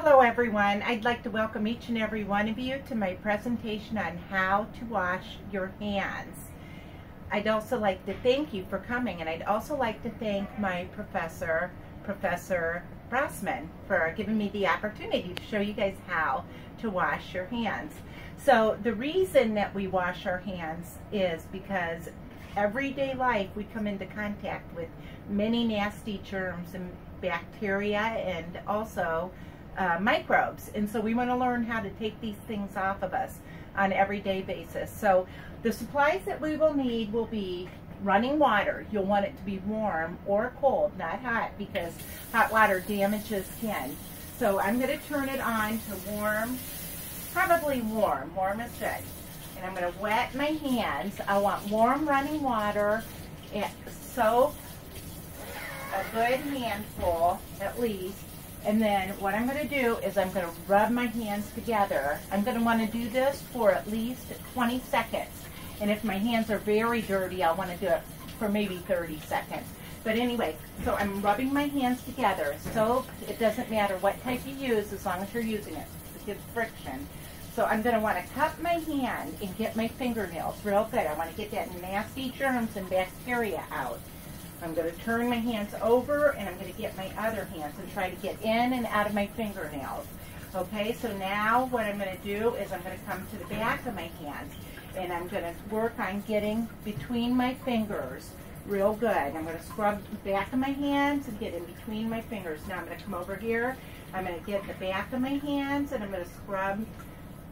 Hello everyone. I'd like to welcome each and every one of you to my presentation on how to wash your hands. I'd also like to thank you for coming, and I'd also like to thank my Professor Brossman, for giving me the opportunity to show you guys how to wash your hands. So the reason that we wash our hands is because everyday life we come into contact with many nasty germs and bacteria and also microbes, and so we want to learn how to take these things off of us on an everyday basis. So the supplies that we will need will be running water. You'll want it to be warm or cold, not hot, because hot water damages skin. So I'm going to turn it on to warm, probably warm is good. And I'm going to wet my hands. I want warm running water and soap, a good handful at least. And then what I'm going to do is I'm going to rub my hands together. I'm going to want to do this for at least 20 seconds. And if my hands are very dirty, I'll want to do it for maybe 30 seconds. But anyway, so I'm rubbing my hands together. Soap, it doesn't matter what type you use as long as you're using it. It gives friction. So I'm going to want to cup my hand and get my fingernails real good. I want to get that nasty germs and bacteria out. I'm going to turn my hands over, and I'm going to get my other hands and try to get in and out of my fingernails. Okay, so now what I'm going to do is I'm going to come to the back of my hands, and I'm going to work on getting between my fingers real good. I'm going to scrub the back of my hands and get in between my fingers. Now I'm going to come over here. I'm going to get the back of my hands, and I'm going to scrub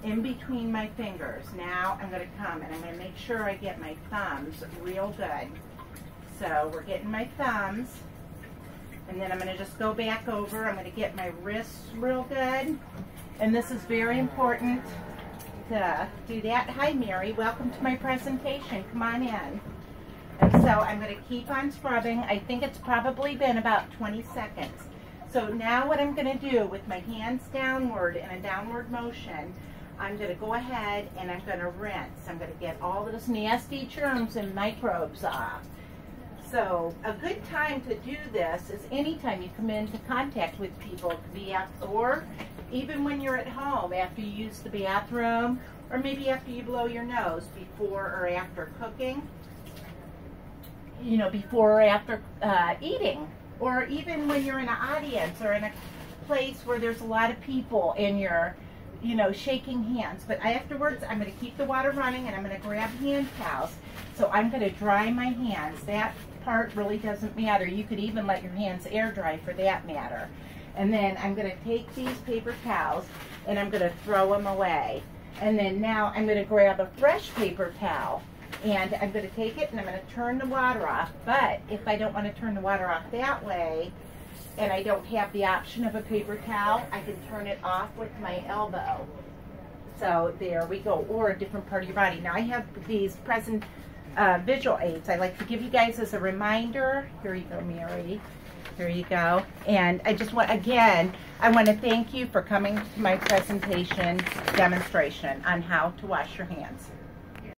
in between my fingers. Now I'm going to come, and I'm going to make sure I get my thumbs real good. So we're getting my thumbs, and then I'm going to just go back over. I'm going to get my wrists real good, and this is very important to do that. Hi Mary, welcome to my presentation. Come on in. And so I'm going to keep on scrubbing. I think it's probably been about 20 seconds. So now what I'm going to do with my hands downward in a downward motion, I'm going to go ahead and I'm going to rinse. I'm going to get all those nasty germs and microbes off. So a good time to do this is anytime you come into contact with people, or even when you're at home after you use the bathroom, or maybe after you blow your nose before or after cooking, you know, before or after eating, or even when you're in an audience or in a place where there's a lot of people and you're, you know, shaking hands. But afterwards, I'm going to keep the water running, and I'm going to grab hand towels. So I'm going to dry my hands. That part really doesn't matter. You could even let your hands air dry for that matter. And then I'm going to take these paper towels and I'm going to throw them away. And then now I'm going to grab a fresh paper towel, and I'm going to take it and I'm going to turn the water off. But if I don't want to turn the water off that way, and I don't have the option of a paper towel, I can turn it off with my elbow. So there we go, or a different part of your body. Now I have these present visual aids I like to give you guys as a reminder. Here you go, Mary. There you go. And I just want, again, I want to thank you for coming to my presentation demonstration on how to wash your hands.